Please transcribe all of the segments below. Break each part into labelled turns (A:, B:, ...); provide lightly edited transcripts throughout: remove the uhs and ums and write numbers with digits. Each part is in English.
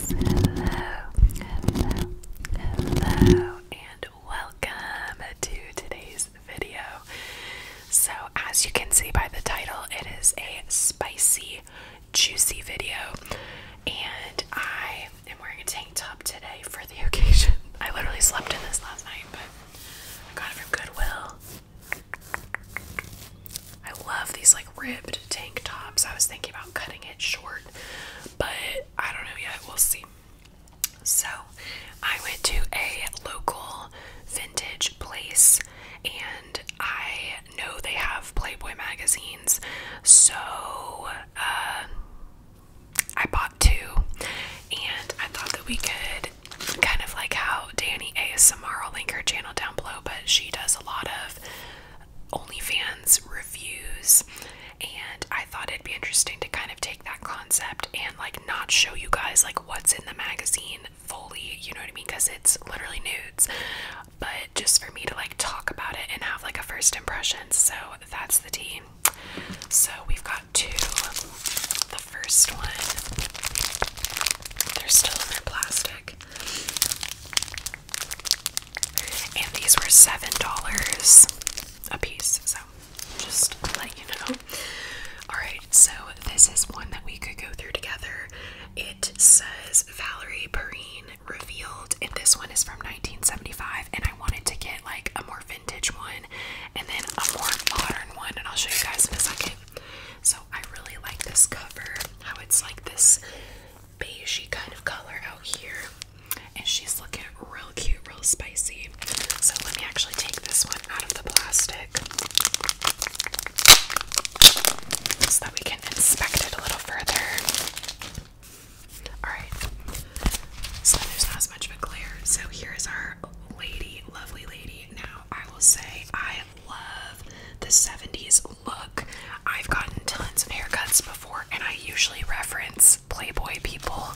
A: Hello, and welcome to today's video. So, as you can see by the title, it is a spicy, juicy video, and I am wearing a tank top today for the occasion. I literally slept in this last night, but I got it from Goodwill. I love these like ribbed tank tops. I was thinking about cutting it short, but I don't know yet. We'll see. So I went to a local vintage place, and I know they have Playboy magazines, so I bought two, and I thought that we could kind of like how Danny ASMR, I'll link her channel down below, but she does a lot of OnlyFans reviews, and I thought it'd be interesting to kind of take that concept and like not show you guys like what's in the magazine fully, you know what I mean, because it's literally nudes, but just for me to like talk about it and have like a first impression. So that's the tea. So we've got two. The first one, they're still in their plastic, and these were $7 a piece, so just to let you know. Alright, so this is one that we could go through together. It says Valerie Perrine revealed, and this one is from 1975, and I wanted to get like a more vintage one and then a more modern one, and I'll show you guys in a second. So I really like this cover, how it's like this beigey kind of color out here, and she's looking real cute, real spicy. So let me actually take this one out of the plastic so that we can inspect it a little further. Alright, so there's not as much of a glare. So here's our lady, lovely lady. Now I will say I love the 70s look. I've gotten tons of haircuts before, and I usually reference Playboy people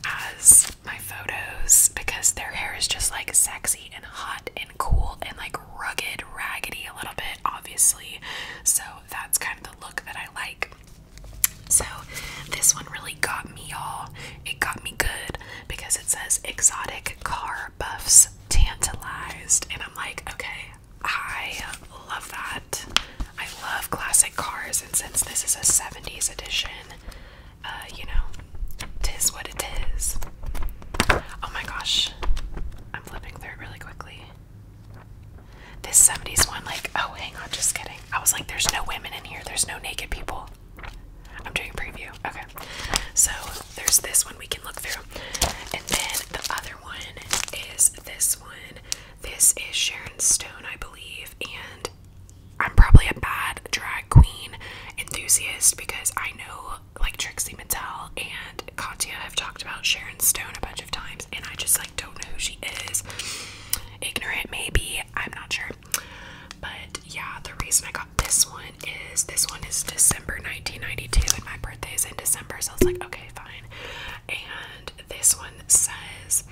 A: as my photos because their hair is just like sexy and hot and cool and like rugged, raggedy a little bit, obviously. So that's kind of the look that I like. So this one really got me, y'all. It got me good because it says exotic car buffs tantalized, and I'm like, okay, I love that. I love classic cars, and since this is a 70s edition, you know, tis what it is. Oh my gosh, I'm flipping through it really quickly. This 70s one, like, oh, hang on, just kidding. I was like, there's no women in here, there's no naked people. I'm doing a preview. Okay, so there's this one we can look through, and then the other one is this one. This is Sharon Stone, I believe, and I'm probably a bad drag queen enthusiast because I know like Trixie Mattel and Katya have talked about Sharon Stone a bunch of times, and I just like don't know who she is. Ignorant maybe, I'm not sure. But yeah, the reason I got this one is December 1992, and my birthday is in December, so I was like, okay, fine. And this one says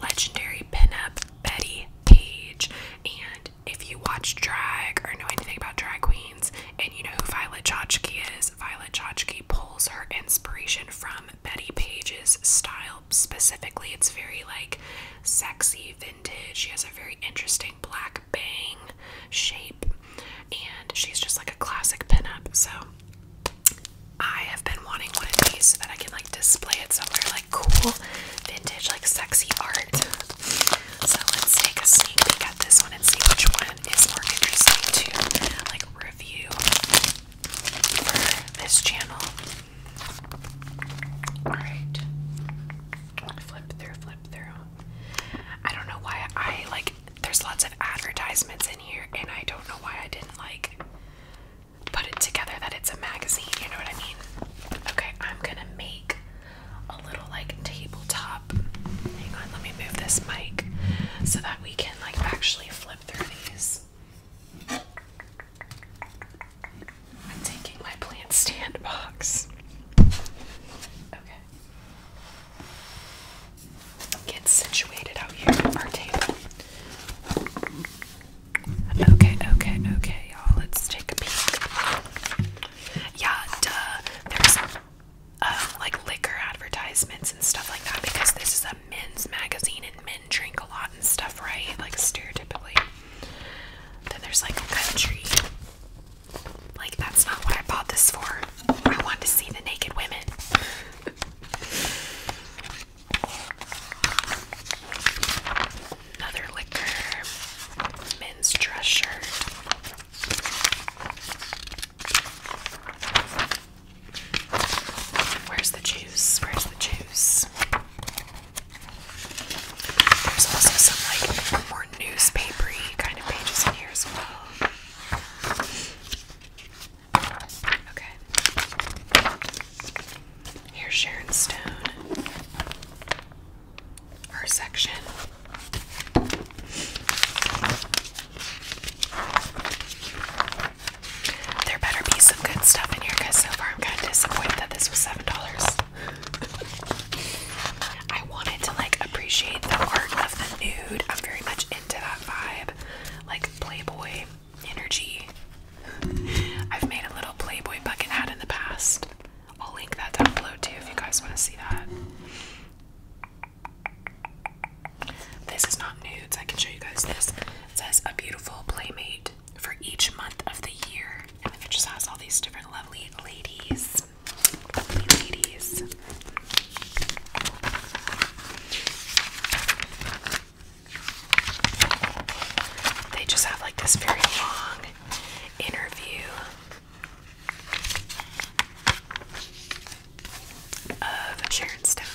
A: legendary pinup Betty Page, and if you watch drag or know anything about drag queens and you know who Violet Chachki is, Violet Chachki pulls her inspiration from Betty Page's style specifically. It's very like sexy, vintage. She has a very interesting black bang shape, and she's just like a classic pinup. So I have been wanting one of these so that I can like display it somewhere, like cool vintage like sexy art. So let's take a sneak peek at this one and see which one is more interesting to like review for this channel. Alright, flip through. I don't know why I like, there's lots of advertisements in here, and I don't know why I didn't like put it together that it's a magazine, you know what I mean? Okay, I'm gonna make a little like tabletop. Hang on, let me move this mic so that we can like actually flip through these. I'm taking my plant stand box. Okay. Get situated out here at our table. Okay, y'all, let's take a peek. Yeah, duh. There's like liquor advertising advertisements and stuff like that, because this is a men's magazine and men drink a lot and stuff, right? Like stereotypically. Then there's like country. Like, that's not what I bought this for. I want to see the naked women. Another liquor. Men's dress shirt. Where's the juice? Where's the juice? There's also some like more newspapery kind of pages in here as well. Okay. Here's Sharon Stone. Her section. There better be some good stuff in here, because so far I'm kind of disappointed that this was $7. I wanted to like appreciate the art of the nude. I'm very much into that vibe, like Playboy energy. I've made a little Playboy bucket hat in the past. I'll link that down below too if you guys want to see that. This is not nudes. I can show you guys this. It says a beautiful playmate for each month of the year. And then it just has all these different lovely ladies. Lovely ladies. They just have like this very long interview of Sharon Stone.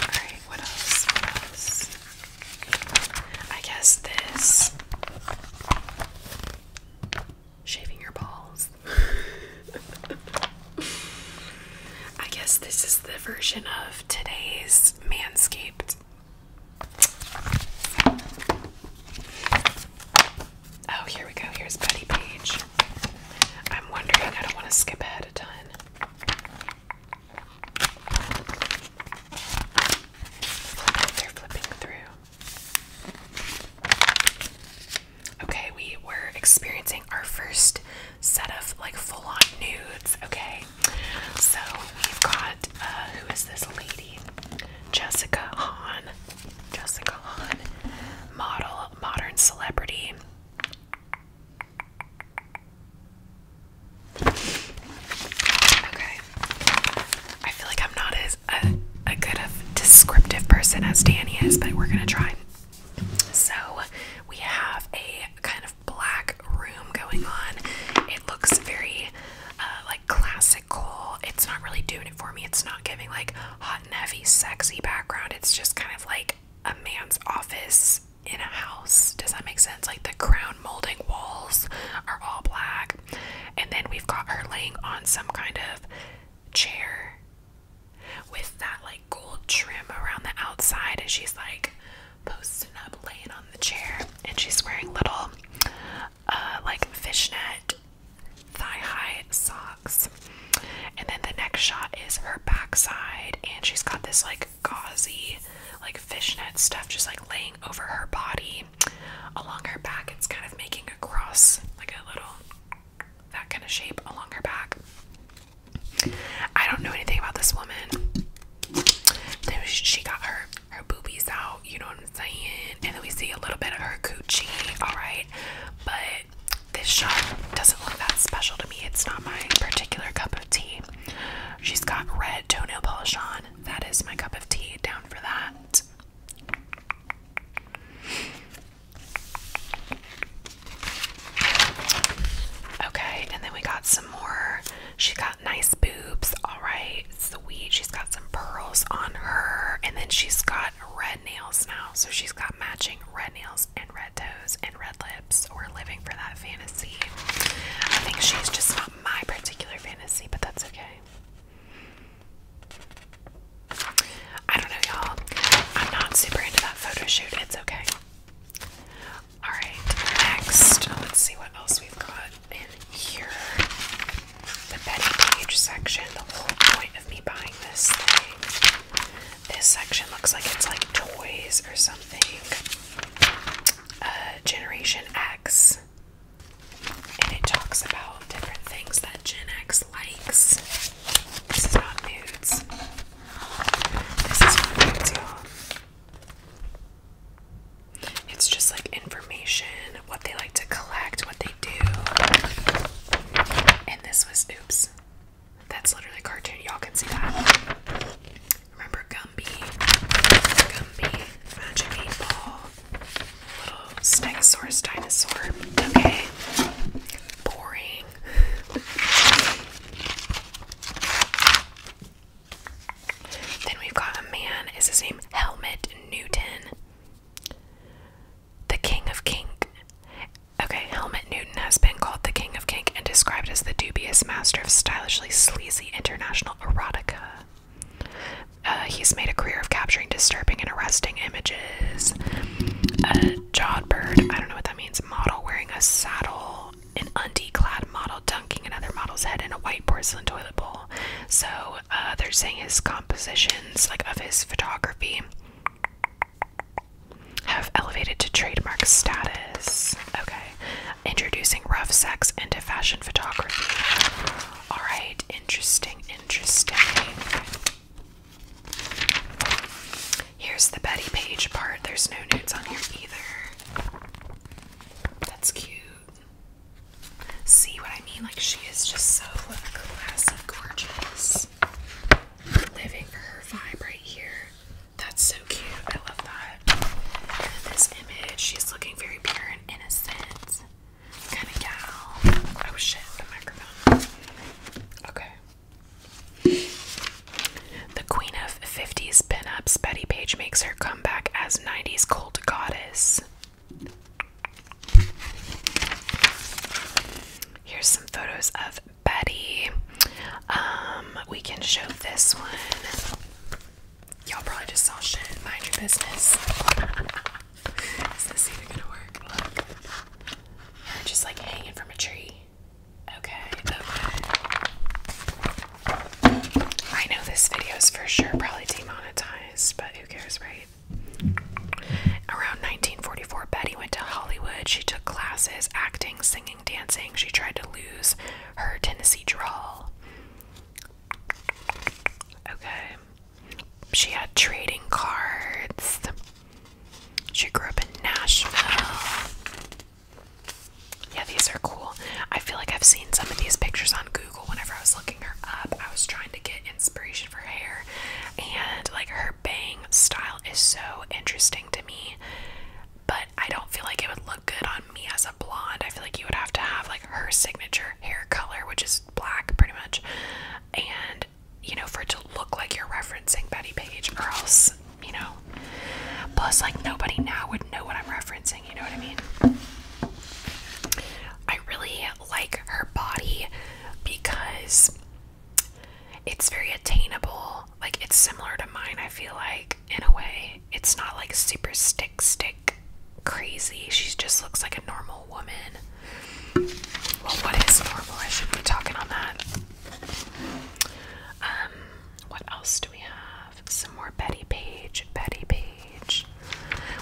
A: Alright, what else? What else? I guess this. Shaving your balls. I guess this is the version of today's Manscaped. Oh, here we go. Here's Buddy Page. I'm wondering, I don't want to skip ahead a ton. They're flipping through. Okay, we were experiencing our first set of like full-on nudes. Okay, so we've got who is this lady? Jessica Hahn. Jessica Hahn, model, modern celebrity. Okay, I feel like I'm not as a good of descriptive person as Danny is, but we're gonna try. So we have a kind of black room going on. It looks very like classical. It's not really doing it for me. It's not giving like hot and heavy sexy background. It's just kind of like a man's office in a house. Does that make sense? Like the crown molding walls are all black, and then we've got her laying on some kind of chair with that like gold trim around the outside, and she's like posting up laying on the chair, and she's wearing little like fishnet thigh-high socks. And then the next shot is her backside, and she's got this like gauzy like fishnet stuff just like laying over her body. Along her back, it's kind of making a cross, like a little that kind of shape along her back. I don't know anything about this woman. Then she got her boobies out, you know what I'm saying? And then we see a little bit of her coochie, alright? But this shot doesn't look that special to me. It's not my particular cup of tea. She's got red toenail polish on. That is my cup of tea. Down for that. Okay, and then we got some more. She got nice boobs, alright, sweet. She's got some pearls on her, and then she's got red nails now. So she's got matching red nails and red toes and red lips. We're living for that fantasy. I think she's just not my particular fantasy, but that's okay. I don't know, y'all. I'm not super into that photo shoot. It's okay. Alright, next, let's see what else we've got in here. The Betty Page section. The whole point of me buying this thing. This section looks like it's like toys or something. Generation X. And it talks about different things that Gen X likes. stylishly sleazy international erotica. He's made a career of capturing disturbing and arresting images. A jawed bird, I don't know what that means, model wearing a saddle, an undie-clad model dunking another model's head in a white porcelain toilet bowl. So they're saying his compositions, like of his photography, have elevated to trademark status. Okay. Introducing rough sex into fashion photography. Alright, interesting. Here's the Betty Page part. There's no nudes on here either. That's cute. See what I mean? Like, she is just so classy, gorgeous. Living for her vibe right here. That's so cute. I love that. And this image, she's looking very pure and innocent. Kind of gal. Oh shit, the microphone. Okay. The queen of 50s pinups, Betty Page makes her comeback as 90s cult goddess. Here's some photos of Betty. We can show this one. Y'all probably just saw shit. Mind your business. Is this even gonna work? Look. Her just like hanging from a tree. Okay. I know this video is for sure probably demonetized, but who cares, right? Around 1944, Betty went to Hollywood. She took classes, acting, singing, dancing. She tried to lose her Tennessee drawl. Okay. She had trading cards. She grew up in Nashville. Yeah, these are cool. I feel like I've seen some of these pictures on Google whenever I was looking her up. I was trying to get inspiration for hair, and like her bang style is so interesting to me, but I don't feel like it would look good on me as a blonde. I feel like you would have to have like her signature hair color, which is black pretty much, and you know, for it to look like you're referencing Betty Page, or else, you know, plus like nobody now would know what I'm referencing, you know what I mean? I really like her body because it's very attainable. Like, it's similar to mine, I feel like, in a way. It's not like super stick crazy. She just looks like a normal woman. Well, what is normal? I shouldn't be talking on that. What else do we have? Some more Betty Page.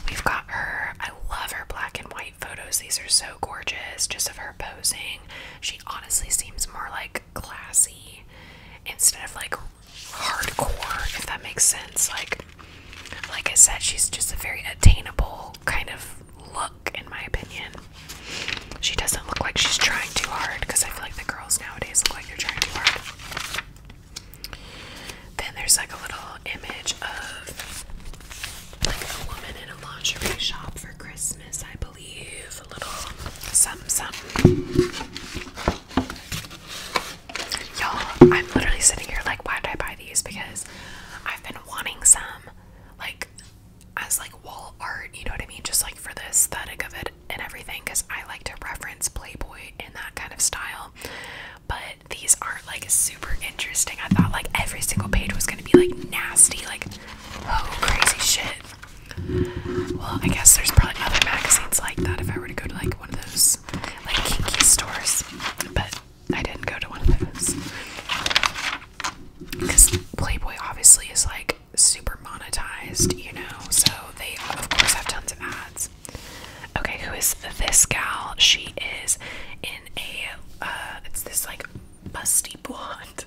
A: We've got her. I love her black and white photos. These are so gorgeous, just of her posing. She honestly seems more like classy instead of like hardcore, if that makes sense. Like I said, she's just a very attainable kind of look, in my opinion. She doesn't look like she's trying too hard, because I feel like the girls nowadays look like they're trying too hard. Then there's like a little image of like a woman in a lingerie shop for Christmas, I believe. A little something. Y'all, I'm literally sitting here like, why did I buy these? Because I've been wanting some, like, as like wall art, you know what I mean? Just like for the aesthetic of it and everything, because I like to reference Playboy in that kind of style. But these aren't like super interesting. I thought like every single page was gonna be like nasty, like, oh, crazy shit. Well, I guess there's probably other magazines like that if I were to go to like one of those like kinky stores, but I didn't go to one of those because Playboy obviously is like super monetized, you know, so they of course have tons of ads. Okay, who is this gal? She is in a it's this like busty blonde,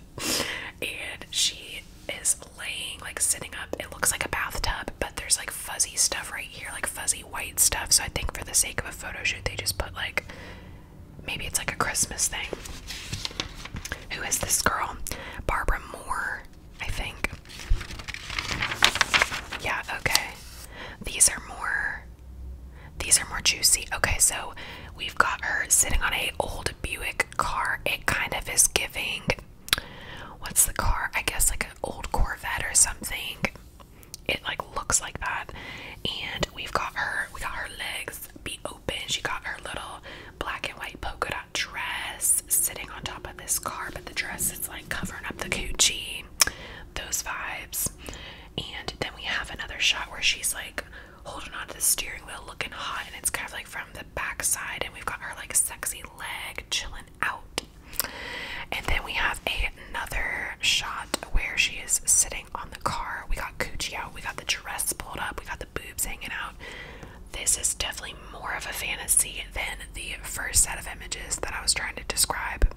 A: and she is laying, like sitting up. It looks like a bathtub, but there's like fuzzy stuff right here, like fuzzy white stuff. So I think for the sake of a photo shoot, they just put like, maybe it's like a Christmas thing. Who is this girl? Barbara Moore, I think. Yeah, okay. These are more juicy. Okay, so we've got her sitting on a old Buick car. It kind of is giving, what's the car? I guess like an old Corvette or something. It like looks like that. And we got her legs be open. She got her little black and white polka dot dress sitting on top of this car, but the dress is like the steering wheel looking hot, and it's kind of like from the back side, and we've got her like sexy leg chilling out. And then we have another shot where she is sitting on the car. We got coochie out, we got the dress pulled up, we got the boobs hanging out. This is definitely more of a fantasy than the first set of images that I was trying to describe.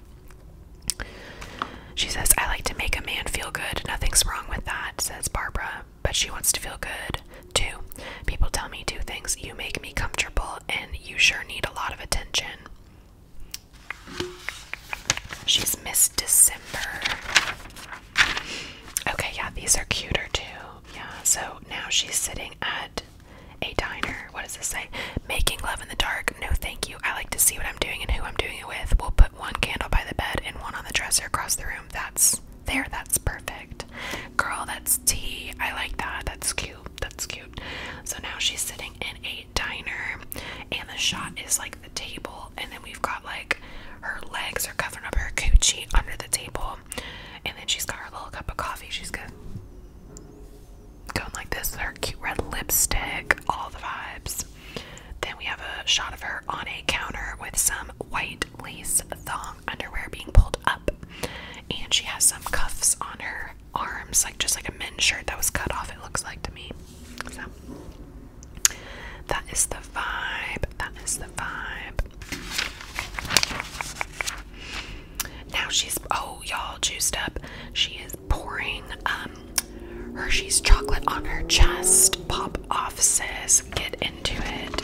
A: She says, I like to make a man feel good. Nothing's wrong with that, says Barbara, but she wants to feel good too. People tell me 2 things. You make me comfortable, and you sure need a lot of attention. She's Miss December. Okay, yeah, these are cuter too. Yeah, so now she's sitting at a diner. What does this say? Making love in the dark. No, thank you. I like to see what I'm doing and who I'm doing it with. We'll put 1 candle by the bed and 1 on the dresser across the room. That's perfect. Girl, that's tea. I like that. That's cute. That's cute. So now she's sitting in a diner, and the shot is like the table, and then we've got like her legs are covering up her coochie under the table, and then she's got her little cup of coffee. She's good. Going like this with her cute red lipstick, all the vibes. Then we have a shot of her on a counter with some white lace thong underwear being pulled up, and she has some cuffs on her arms, like just like a men's shirt that was cut off, it looks like to me. So that is the vibe. That is the vibe. Now she's, oh y'all, juiced up. She is pouring Hershey's chocolate on her chest. Pop off, sis. Get into it.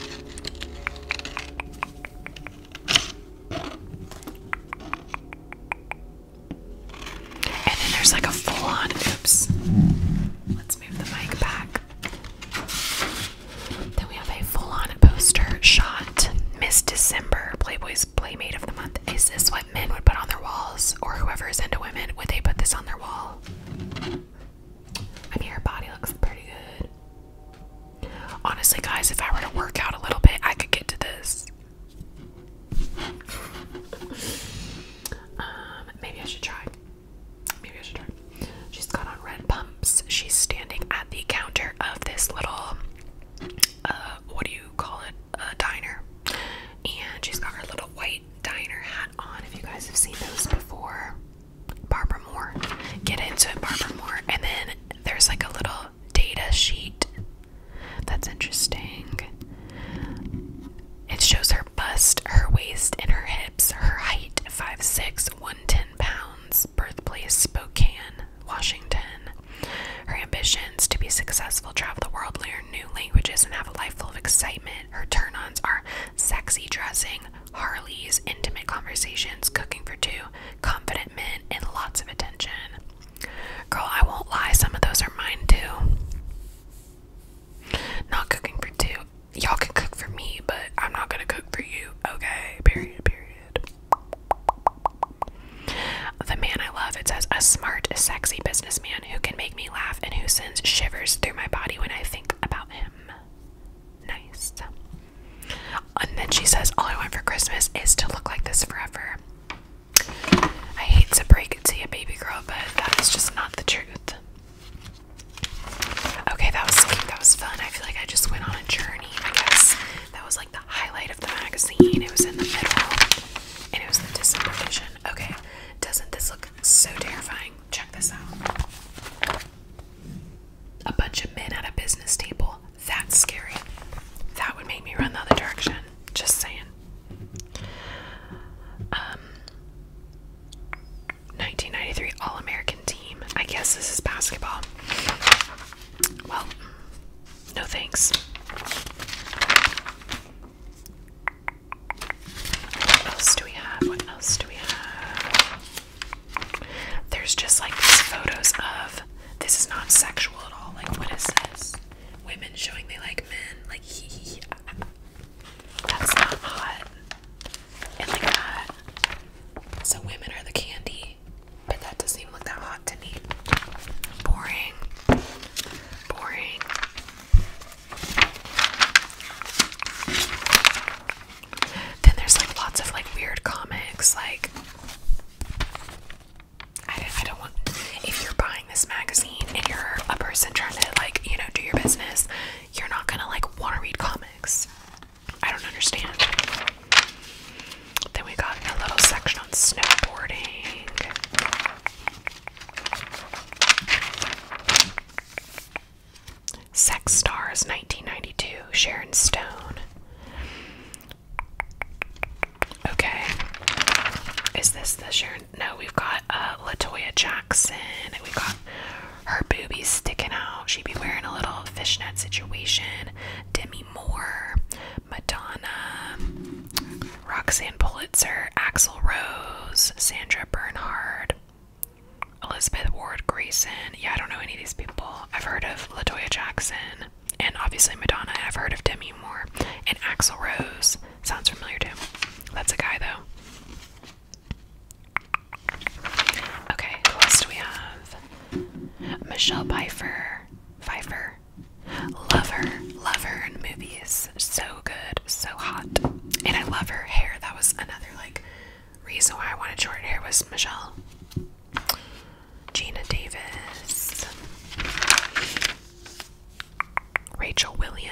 A: And then there's like a full-on, oops. Let's move the mic back. Then we have a full-on poster shot. Miss December, Playboy's Playmate of the Month. Is this what men would put on their walls? Or whoever is into women, would they put this on their wall? I mean, her body looks pretty good. Honestly, guys, if I were to work out a little bit, I could get to this. Maybe I should try. She's got on red pumps. She's standing at the counter of this little, what do you call it? A diner. And she's got her little white diner hat on. If you guys have seen those before. Barbara Moore. Get into it, Barbara Moore. And then there's like a little data sheet. That's interesting. It shows her bust, her waist, and her hips. Her height, 5'6", 110 pounds. Birthplace, Spokane, Washington. Her ambitions, to be successful, travel the world, learn new languages, and have a life full of excitement. Her turn-ons are sexy dressing, Harleys, intimate conversations, cooking for 2, confident men, and lots of attention. Girl, I won't lie, some of those are mine too. Not cooking for 2. Y'all can cook for me, but I'm not gonna cook for you. Okay, period. The man I love, it says, a smart, sexy businessman who can make me laugh and who sends shivers through my body when I think about him. Nice. And then she says, all I want for Christmas is to look like this forever. I hate to break it to you, baby girl, but that is just not the truth. Okay, that was cute. That was fun. I feel like I just went on a journey. I guess that was like the highlight of the magazine. It was in the middle, and it was the December edition. Okay, doesn't this look so terrifying? Check this out. A bunch of men at a business table. That's scary. That would make me run the other direction. Just saying. 1993 All-American team. I guess this is basketball. Well, no thanks. What else do we have? What else do we have? There's just like these photos of, this is not sexual at all. Like, what is this? Women showing they like men. Like, that's not hot. And like that. So women are the candy. But that doesn't even look that hot to me. Boring. Sex Stars 1992, Sharon Stone. Okay. Is this the Sharon? No, we've got LaToya Jackson. We got her boobies sticking out. She'd be wearing a little fishnet situation. Demi Moore, Madonna, Roxanne Pulitzer, Axl Rose, Sandra Bernhard, Elizabeth Ward Grayson. Yeah, I don't know any of these people. I've heard of LaToya Jackson, and obviously Madonna. I've heard of Demi Moore, and Axl Rose sounds familiar too. That's a guy though. Okay, who else do we have? Michelle Pfeiffer. Love her in movies. So good, so hot. And I love her hair. That was another like reason why I wanted short hair was Michelle. Gina Davis. Rachel Williams.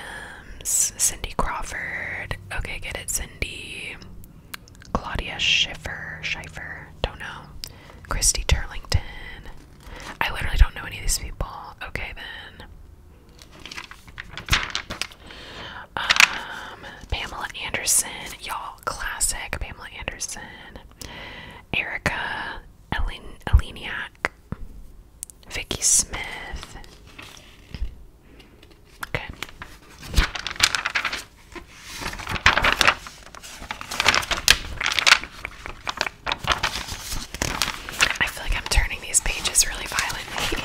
A: Cindy Crawford. Okay, get it, Cindy. Claudia Schiffer. Don't know. Christy Turlington. I literally don't know any of these people. Okay, then. Pamela Anderson. Y'all, classic Pamela Anderson. Erica Eleniak. Vicky Smith. Okay. I feel like I'm turning these pages really violently.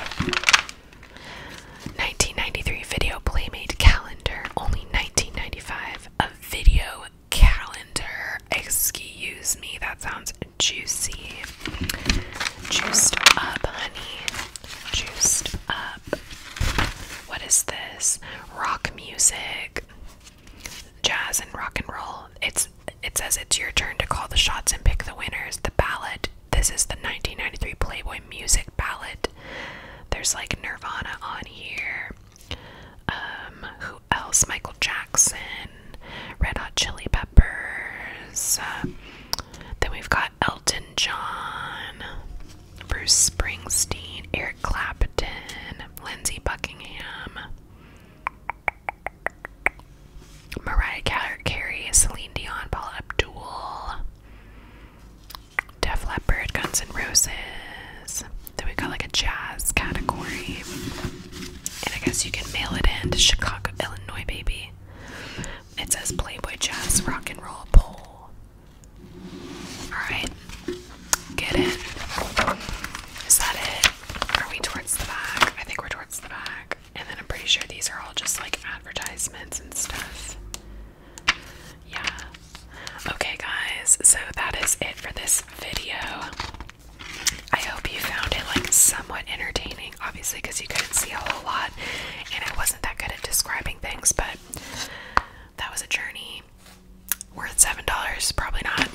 A: 1993 video Playmate calendar. Only $19.95. A video calendar. Excuse me, that sounds juicy. Juiced up, honey. Juiced up. What is this? Rock music. Jazz and rock and roll. It says it's your turn to call the shots and pick the winners. The ballot. This is the 1993 Playboy music ballot. There's like Nirvana on here. Who else? Michael Jackson. Red Hot Chili Peppers. Then we've got Elton John. Bruce Springsteen. Eric Clapton. Lindsey Buckingham. Mariah Carey. Celine Dion. Paula Abdul. Def Leppard. Guns N' Roses. Then we got like a jazz category. And I guess you can mail it in to Chicago, Illinois, baby. It says Playboy Jazz Rock and Roll Poll. Alright. Get it. Is that it? Are we towards the back? I think we're towards the back. And then I'm pretty sure these are all just like advertisements and stuff. Yeah. Okay, guys. So that is it for this video. I hope you found it like somewhat entertaining, obviously because you couldn't see a whole lot and I wasn't that good at describing things, but that was a journey worth $7, probably not.